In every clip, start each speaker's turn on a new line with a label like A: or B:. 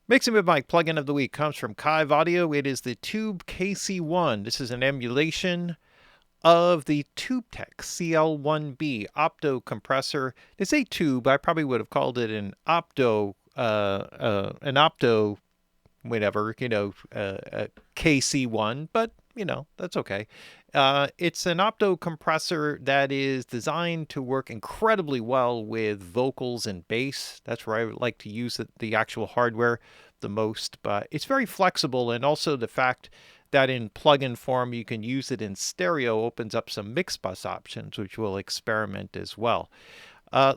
A: Mixing with Mike plugin of the week comes from Kiive Audio. It is the Tube KC-1. This is an emulation of the TubeTech CL1B opto compressor. They say tube. I probably would have called it an opto, whatever, KC-1, but that's okay. It's an opto compressor that is designed to work incredibly well with vocals and bass. That's where I would like to use the actual hardware the most, but it's very flexible, and also the fact that in plugin form you can use it in stereo opens up some mix bus options, which we'll experiment as well.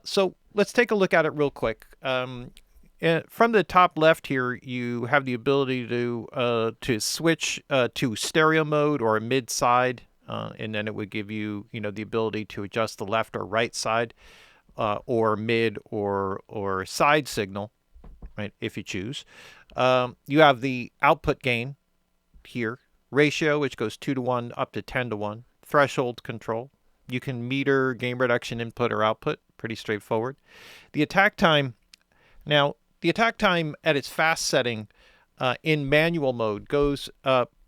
A: So let's take a look at it real quick. From the top left here, you have the ability to switch to stereo mode or mid side, and then it would give you the ability to adjust the left or right side, or mid or side signal, right, if you choose. You have the output gain here, ratio, which goes 2:1 up to 10:1, threshold control. You can meter gain reduction input or output, pretty straightforward. The attack time, now the attack time at its fast setting in manual mode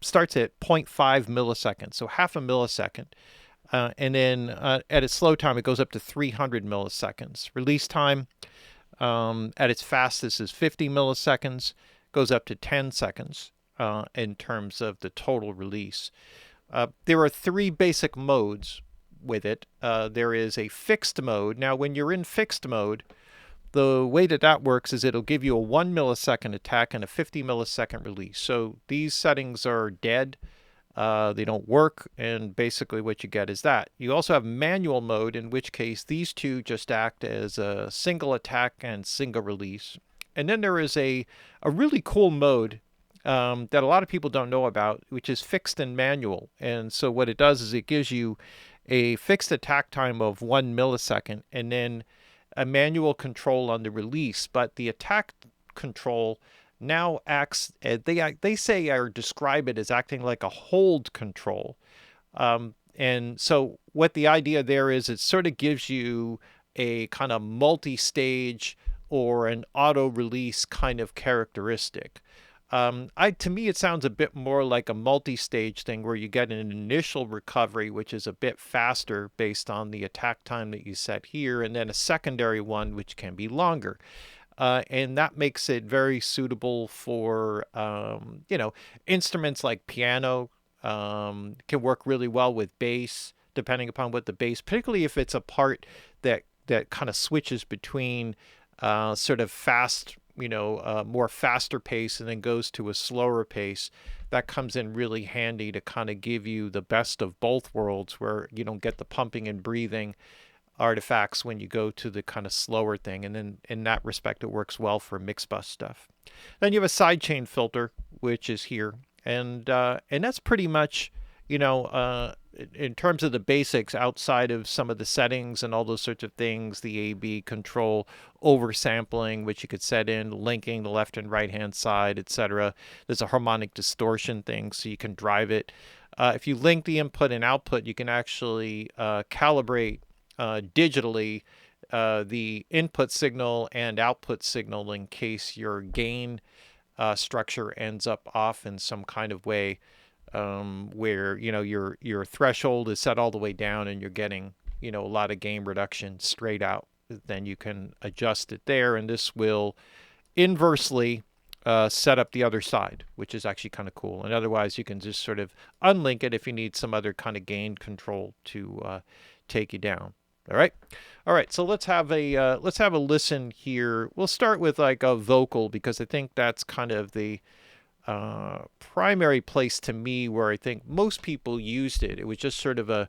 A: starts at 0.5 milliseconds, so half a millisecond. And then at its slow time, it goes up to 300 milliseconds. Release time at its fastest is 50 milliseconds, goes up to 10 seconds in terms of the total release. There are three basic modes with it. There is a fixed mode. Now, when you're in fixed mode, the way that works is it'll give you a 1 millisecond attack and a 50 millisecond release. So these settings are dead. They don't work, and basically what you get is that. You also have manual mode, in which case these two just act as a single attack and single release. And then there is a really cool mode that a lot of people don't know about, which is fixed and manual. And so what it does is it gives you a fixed attack time of 1 millisecond and then a manual control on the release. But the attack control now acts, they say or describe it as acting like a hold control. And so what the idea there is, it sort of gives you a kind of multi-stage or an auto release kind of characteristic. To me, it sounds a bit more like a multi-stage thing where you get an initial recovery, which is a bit faster based on the attack time that you set here, and then a secondary one, which can be longer. And that makes it very suitable for, instruments like piano. Can work really well with bass, depending upon what the bass, particularly if it's a part that kind of switches between sort of fast, more faster pace and then goes to a slower pace. That comes in really handy to kind of give you the best of both worlds, where you don't get the pumping and breathing artifacts when you go to the kind of slower thing. And then in that respect, it works well for mix bus stuff. Then you have a sidechain filter, which is here. And that's pretty much, in terms of the basics, outside of some of the settings and all those sorts of things, the A/B control, oversampling, which you could set in, linking the left and right hand side, etc. There's a harmonic distortion thing, so you can drive it. If you link the input and output, you can actually calibrate digitally the input signal and output signal in case your gain structure ends up off in some kind of way, where your threshold is set all the way down and you're getting a lot of gain reduction straight out. Then you can adjust it there, and this will inversely set up the other side, which is actually kind of cool. And otherwise, you can just sort of unlink it if you need some other kind of gain control to take you down. All right. So let's have a listen here. We'll start with like a vocal, because I think that's kind of the primary place to me where I think most people used it. It was just sort of a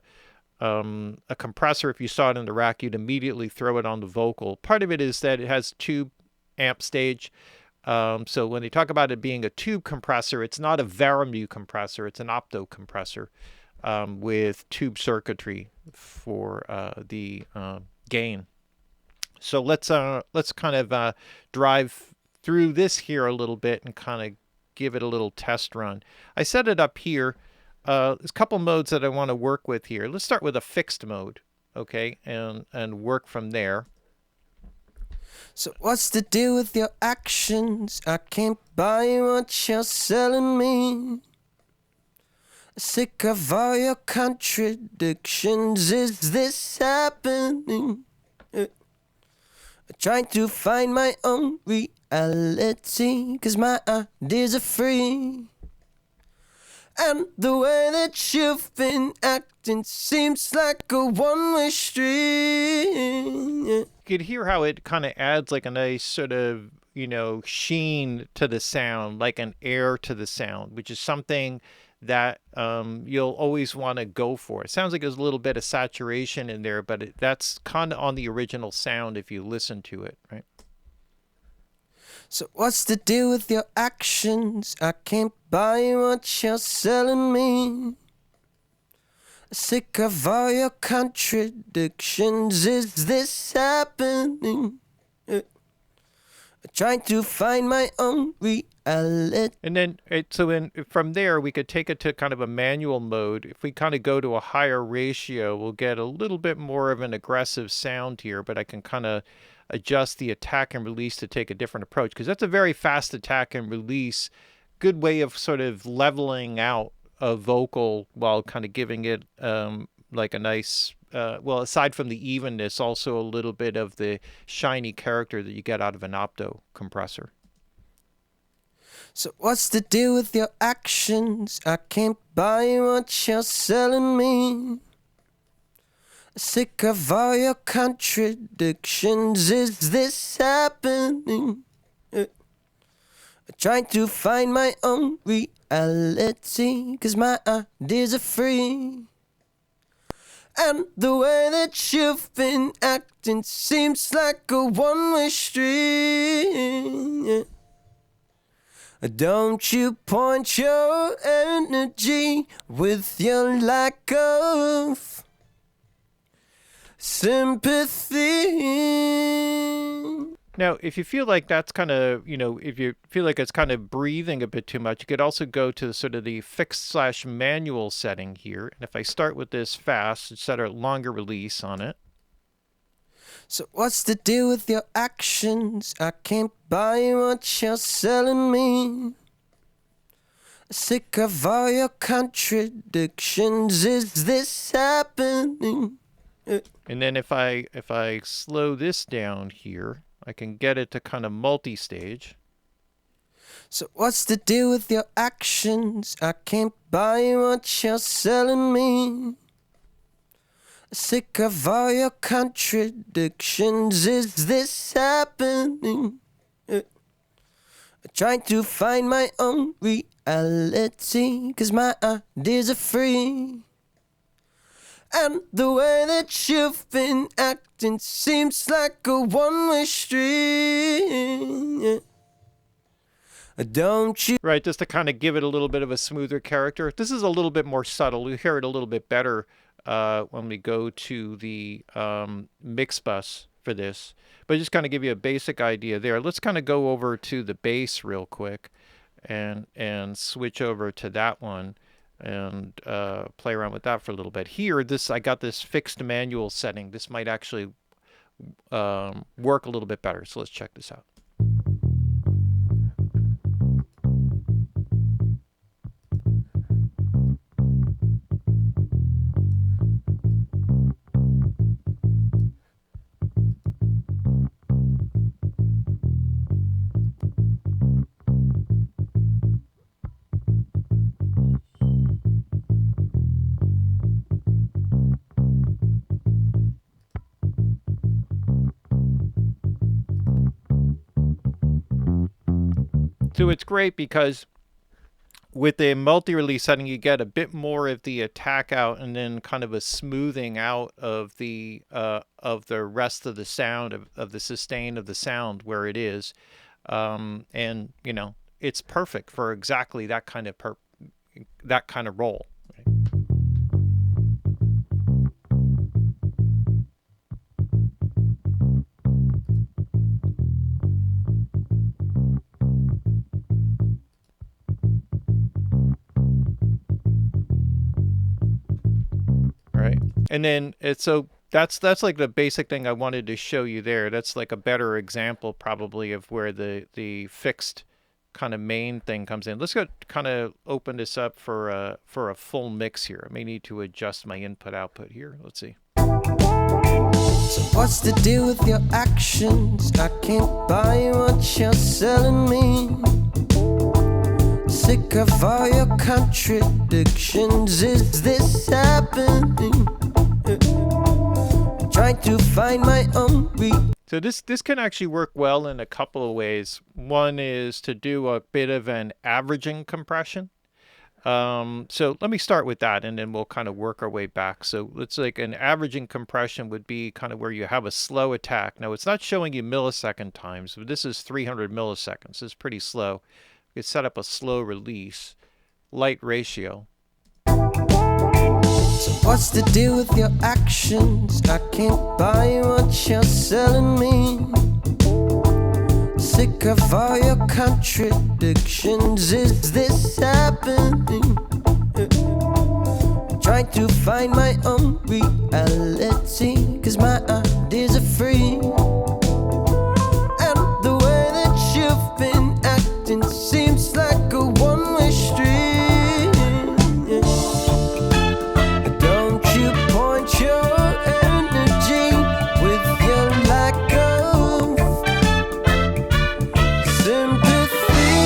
A: compressor. If you saw it in the rack, you'd immediately throw it on the vocal. Part of it is that it has tube amp stage. So when they talk about it being a tube compressor, it's not a Veramu compressor. It's an opto compressor with tube circuitry for the gain. So let's kind of drive through this here a little bit and kind of give it a little test run. I set it up here. There's a couple modes that I want to work with here. Let's start with a fixed mode, okay, and work from there.
B: So what's the deal with your actions? I can't buy what you're selling me. Sick of all your contradictions. Is this happening? Trying to find my own reality, 'cause my ideas are free. And the way that you've been acting seems like a one-way street.
A: You could hear how it kind of adds like a nice sort of, sheen to the sound, like an air to the sound, which is something that you'll always want to go for. It sounds like there's a little bit of saturation in there, but that's kind of on the original sound if you listen to it, right?
B: So what's the deal with your actions? I can't buy what you're selling me. Sick of all your contradictions. Is this happening? Trying to find my own reality.
A: And then, from there, we could take it to kind of a manual mode. If we kind of go to a higher ratio, we'll get a little bit more of an aggressive sound here, but I can kind of adjust the attack and release to take a different approach, because that's a very fast attack and release. Good way of sort of leveling out a vocal while kind of giving it like a nice, aside from the evenness, also a little bit of the shiny character that you get out of an opto compressor.
B: So what's the deal with your actions? I can't buy what you're selling me. Sick of all your contradictions. Is this happening? Trying to find my own reality, 'cause my ideas are free. And the way that you've been acting seems like a one-way street. Don't you point your energy with your lack of sympathy.
A: Now, if you feel like that's kind of, if you feel like it's kind of breathing a bit too much, you could also go to sort of the fixed/manual setting here. And if I start with this fast, set a longer release on it.
B: So what's the deal with your actions? I can't buy what you're selling me. Sick of all your contradictions. Is this happening?
A: And then if I slow this down here, I can get it to kind of multi-stage.
B: So what's the deal with your actions? I can't buy what you're selling me. Sick of all your contradictions. Is this happening? Trying to find my own reality, 'cause my ideas are free. And the way that you've been acting seems like a one-way street. Don't you?
A: Right, just to kind of give it a little bit of a smoother character. This is a little bit more subtle. You hear it a little bit better when we go to the mix bus for this. But just kind of give you a basic idea there. Let's kind of go over to the bass real quick and switch over to that one and play around with that for a little bit. Here, I got this fixed manual setting. This might actually work a little bit better. So let's check this out. So it's great because with the multi-release setting, you get a bit more of the attack out and then kind of a smoothing out of the rest of the sound, of the sustain of the sound where it is. And, it's perfect for exactly that kind of role. Right? Right. And then That's like the basic thing I wanted to show you there. That's like a better example probably of where the fixed kind of main thing comes in. Let's go kind of open this up for a full mix here. I may need to adjust my input output here. Let's see.
B: So what's the deal with your actions? I can't buy what you're selling me. Sick of all your contradictions. Is this happening? Trying to find my own
A: So this can actually work well in a couple of ways. One is to do a bit of an averaging compression. So let me start with that, and then we'll kind of work our way back. So it's like an averaging compression would be kind of where you have a slow attack. Now it's not showing you millisecond times, but this is 300 milliseconds. It's pretty slow. You set up a slow release, light ratio.
B: So what's the deal with your actions? I can't buy what you're selling me. Sick of all your contradictions. Is this happening? Trying to find my own reality, 'cause my ideas are free. And the way that you've been acting seems like a one-way street. Don't you point your energy with your lack of sympathy.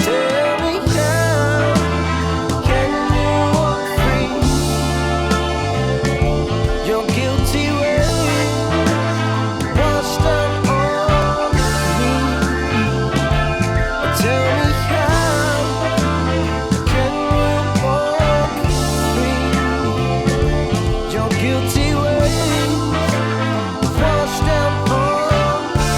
B: Tell me how can you walk free? Your guilty ways washed up on me. Tell me how can you walk free? Your guilty ways washed up on me.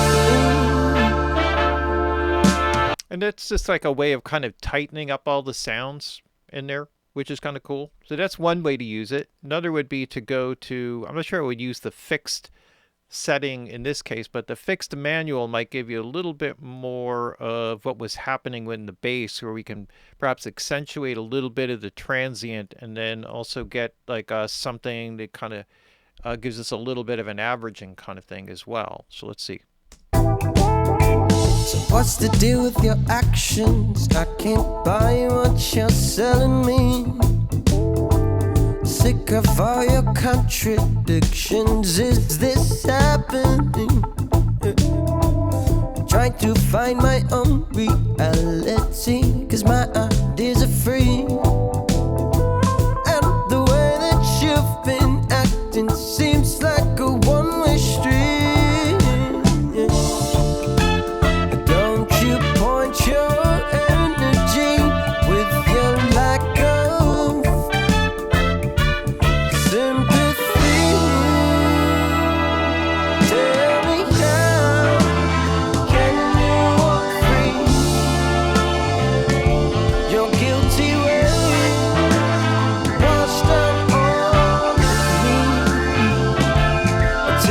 A: And it's just like a way of kind of tightening up all the sounds in there, which is kind of cool. So that's one way to use it. Another would be to go to, I'm not sure I would use the fixed setting in this case, but the fixed manual might give you a little bit more of what was happening with the bass, where we can perhaps accentuate a little bit of the transient and then also get like something that kind of gives us a little bit of an averaging kind of thing as well. So let's see.
B: So what's the deal with your actions? I can't buy what you're selling me. Sick of all your contradictions. Is this happening? Trying to find my own reality, 'cause my ideas are free. And the way that you've been acting seems like a one-way street. Don't you point your energy with your lack of sympathy. Tell me how can you walk free? Your guilty ways washed up on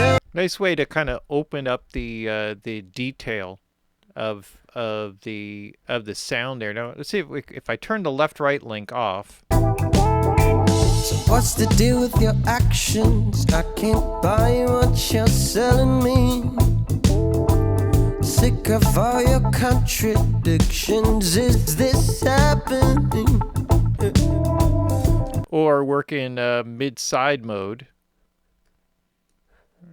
B: me.
A: Nice way to kind of open up the detail of the sound there. Now let's see if I turn the left-right link off.
B: So what's the deal with your actions? I can't buy what you're selling me. Sick of all your contradictions. Is this happening?
A: Or work in mid-side mode.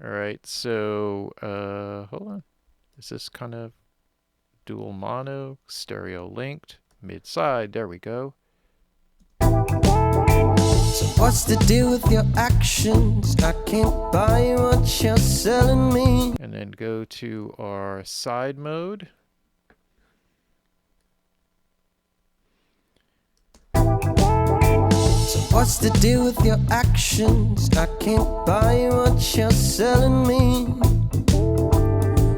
A: All right, so hold on. Is this kind of dual mono, stereo linked, mid-side? There we go.
B: So what's the deal with your actions? I can't buy what you're selling me.
A: And then go to our side mode.
B: So what's the deal with your actions? I can't buy what you're selling me.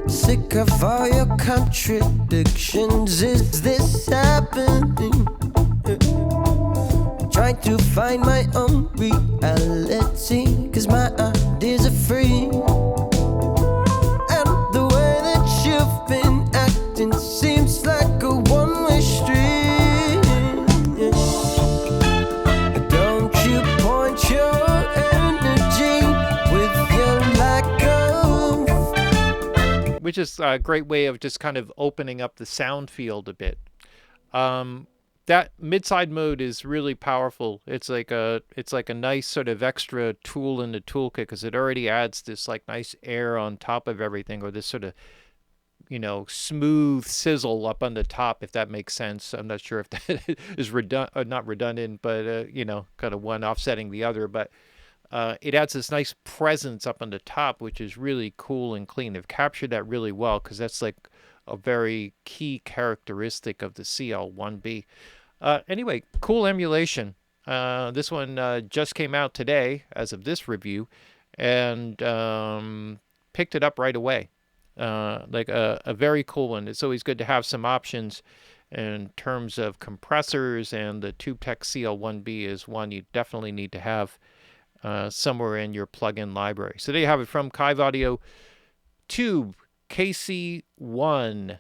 B: Sick of all your contradictions. Is this happening? Trying to find my own reality, 'cause my ideas are free. And the way that you've been acting seems like a one-way street. Don't you point your
A: which is a great way of just kind of opening up the sound field a bit. Um, that mid-side mode is really powerful. It's like a nice sort of extra tool in the toolkit because it already adds this like nice air on top of everything, or this sort of smooth sizzle up on the top, if that makes sense. I'm not sure if that is not redundant, but kind of one offsetting the other. But it adds this nice presence up on the top, which is really cool and clean. They've captured that really well because that's like a very key characteristic of the CL1B. Anyway, cool emulation. This one just came out today as of this review, and picked it up right away. Like a very cool one. It's always good to have some options in terms of compressors, and the TubeTech CL1B is one you definitely need to have somewhere in your plugin library. So there you have it from Kiive Audio Tube KC-1.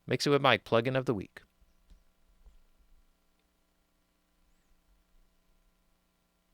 A: Mix It With Mike, plugin of the week.